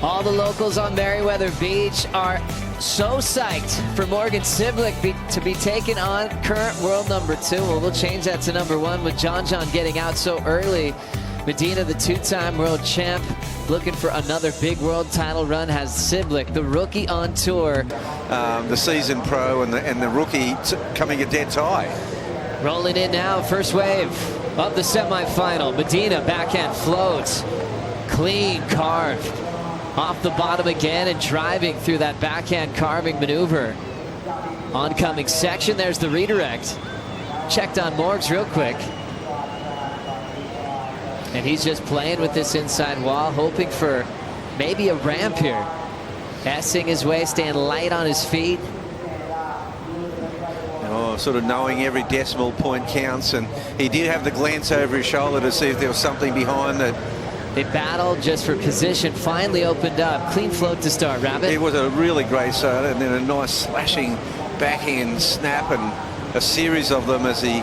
All the locals on Meriwether Beach are so psyched for Morgan Cibilic to be taking on current world #2. Well, we'll change that to #1 with John getting out so early. Medina, the two-time world champ, looking for another big world title run, has Cibilic, the rookie on tour. The seasoned pro and the rookie coming a dead tie. Rolling in now, first wave of the semifinal. Medina, backhand floats, clean carved. Off the bottom again and driving through that backhand carving maneuver. Oncoming section, there's the redirect. Checked on Morgs real quick. And he's just playing with this inside wall, hoping for maybe a ramp here. S-ing his way, staying light on his feet. Oh, sort of knowing every decimal point counts, and he did have the glance over his shoulder to see if there was something behind that. They battled just for position, finally opened up. Clean float to start, Rabbit. It was a really great start, and then a nice slashing backhand snap and a series of them as he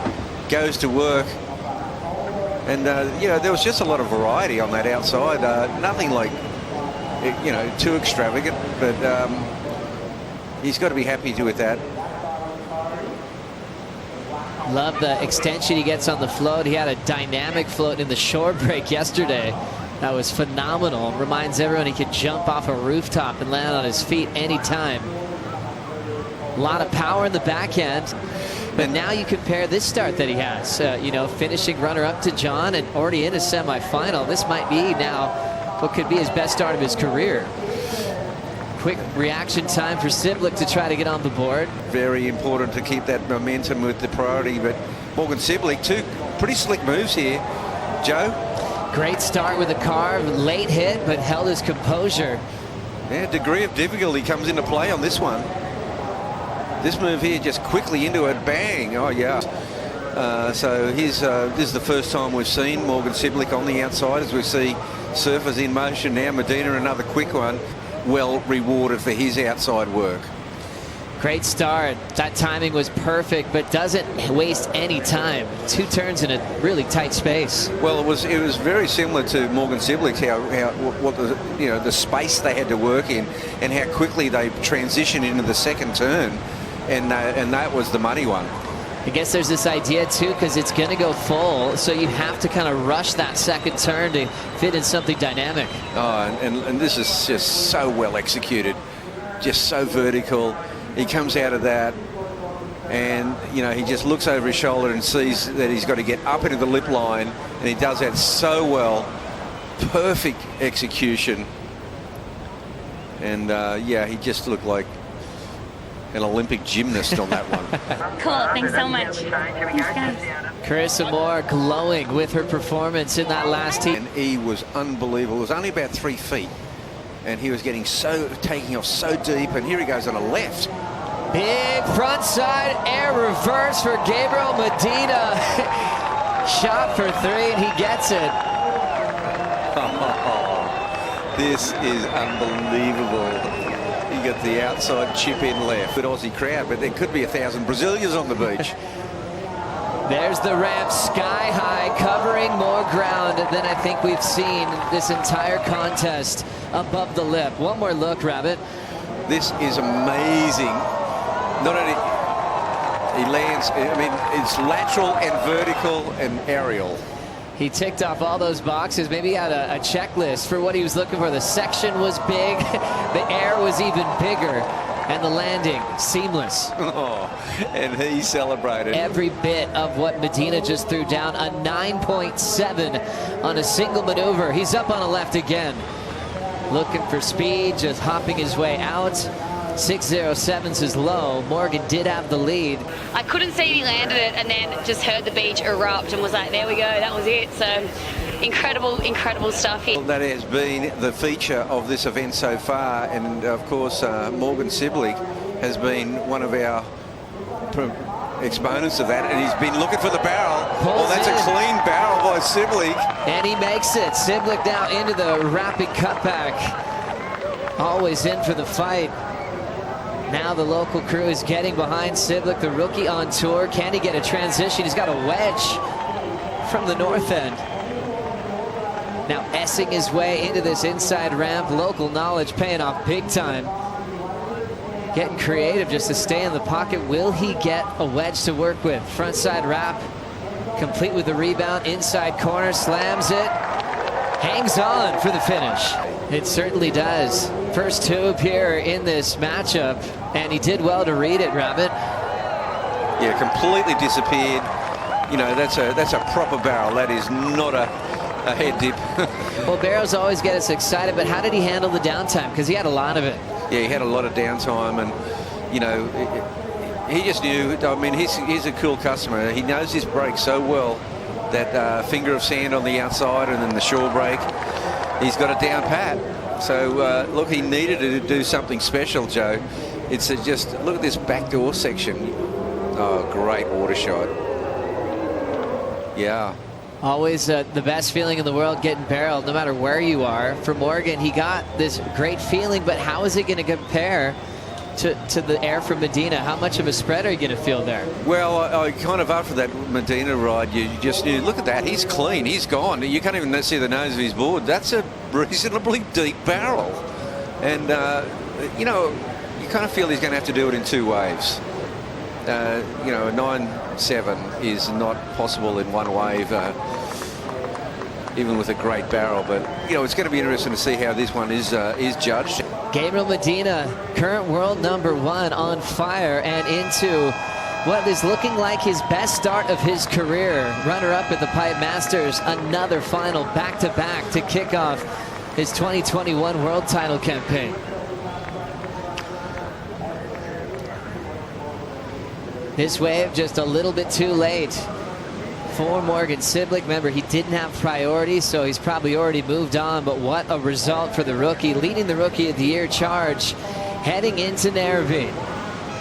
goes to work. And, you know, there was just a lot of variety on that outside. Nothing like, you know, too extravagant, but he's got to be happy with that. Love the extension he gets on the float. He had a dynamic float in the shore break yesterday. That was phenomenal. Reminds everyone he could jump off a rooftop and land on his feet anytime. A lot of power in the backhand. But now you compare this start that he has, you know, finishing runner-up to John and already in a semifinal. This might be now what could be his best start of his career. Quick reaction time for Cibilic to try to get on the board. Very important to keep that momentum with the priority, but Morgan Cibilic, two pretty slick moves here. Joe? Great start with a carve, late hit, but held his composure. Yeah, degree of difficulty comes into play on this one. This move here, just quickly into it, bang, oh yeah. So here's, this is the first time we've seen Morgan Cibilic on the outside as we see surfers in motion now. Medina, another quick one. Well rewarded for his outside work. Great start. That timing was perfect, but doesn't waste any time. Two turns in a really tight space. Well, it was very similar to Morgan Cibilic's what the, you know, the space they had to work in and how quickly they transitioned into the second turn, and that was the money one. I guess there's this idea too, because it's going to go full, so you have to kind of rush that second turn to fit in something dynamic. Oh, and this is just so well executed, just so vertical. He comes out of that, and you know, he just looks over his shoulder and sees that he's got to get up into the lip line, and he does that so well. Perfect execution, and yeah, he just looked like an Olympic gymnast on that one. Cool, thanks so much. Thanks, guys. Carissa Moore glowing with her performance in that last heat. And he was unbelievable. It was only about 3 feet, and he was getting taking off so deep, and here he goes on a left. Big front side air reverse for Gabriel Medina. Shot for 3, and he gets it. Oh, this is unbelievable. You got the outside chip in left. Good Aussie crowd, but there could be 1,000 Brazilians on the beach. There's the ramp, sky high, covering more ground than I think we've seen this entire contest above the lip. One more look, Rabbit. This is amazing. Not only he lands, I mean, it's lateral and vertical and aerial. He ticked off all those boxes. Maybe he had a checklist for what he was looking for. The section was big, the air was even bigger, and the landing seamless. Oh, and he celebrated every bit of what Medina just threw down. A 9.7 on a single maneuver. He's up on a left again, looking for speed, just hopping his way out. 6.07's his low. Morgan did have the lead. I couldn't see he landed it, and then just heard the beach erupt and was like, there we go, that was it. So incredible stuff here. Well, that has been the feature of this event so far, and of course Morgan Cibilic has been one of our exponents of that, and he's been looking for the barrel. Well, that's a clean barrel by Cibilic. And he makes it. Cibilic now into the rapid cutback. Always in for the fight. Now the local crew is getting behind Cibilic, the rookie on tour. Can he get a transition? He's got a wedge from the north end. Now essing his way into this inside ramp. Local knowledge paying off big time. Getting creative just to stay in the pocket. Will he get a wedge to work with? Front side wrap, complete with the rebound. Inside corner, slams it. Hangs on for the finish. It certainly does. First tube here in this matchup, and he did well to read it, Rabbit. Yeah, completely disappeared. You know, that's a proper barrel. That is not a head dip. Well, barrels always get us excited, but how did he handle the downtime? Because he had a lot of it. Yeah, he had a lot of downtime, and, you know, he just knew. I mean, he's a cool customer. He knows his break so well. That finger of sand on the outside and then the shore break, he's got it down pat. So, look, he needed to do something special, Joe. It's just, look at this backdoor section. Oh, great water shot. Yeah. Always the best feeling in the world getting barreled, no matter where you are. For Morgan, he got this great feeling, but how is it going to compare to the air from Medina? How much of a spread are you going to feel there? Well, I kind of, after that Medina ride, you just knew, look at that, he's clean, he's gone. You can't even see the nose of his board. That's a reasonably deep barrel. And, you know, you kind of feel he's going to have to do it in two waves. You know, a 9.7 is not possible in one wave, even with a great barrel. But, you know, it's going to be interesting to see how this one is judged. Gabriel Medina, current world #1, on fire and into what is looking like his best start of his career. Runner-up at the Pipe Masters, another final back-to-back to kick off his 2021 world title campaign. This wave just a little bit too late for Morgan Cibilic. Remember, he didn't have priority, so he's probably already moved on, but what a result for the rookie, leading the Rookie of the Year charge, heading into Nervi.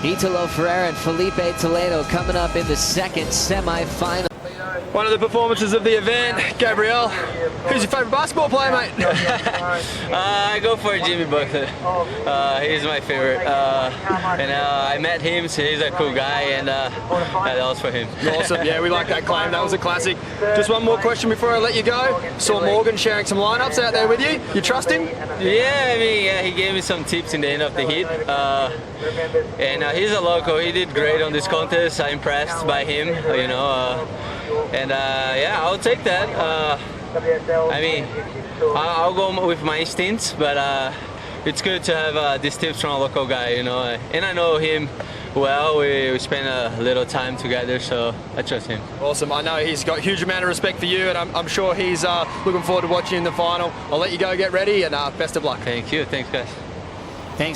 Italo Ferreira and Felipe Toledo coming up in the second semifinal. One of the performances of the event. Gabriel, who's your favorite basketball player, mate? I go for Jimmy Butler. He's my favorite. And I met him, so he's a cool guy, and that was for him. Awesome, yeah, we like that claim. That was a classic. Just one more question before I let you go. Saw Morgan sharing some lineups out there with you. You trust him? Yeah, I mean, yeah, he gave me some tips in the end of the heat. And he's a local. He did great on this contest. I'm impressed by him, you know. And yeah, I'll take that. I mean, I'll go with my instincts, but it's good to have these tips from a local guy, you know. And I know him well. We spent a little time together, so I trust him. Awesome. I know he's got a huge amount of respect for you, and I'm sure he's looking forward to watching you in the final. I'll let you go get ready, and best of luck. Thank you. Thanks, guys.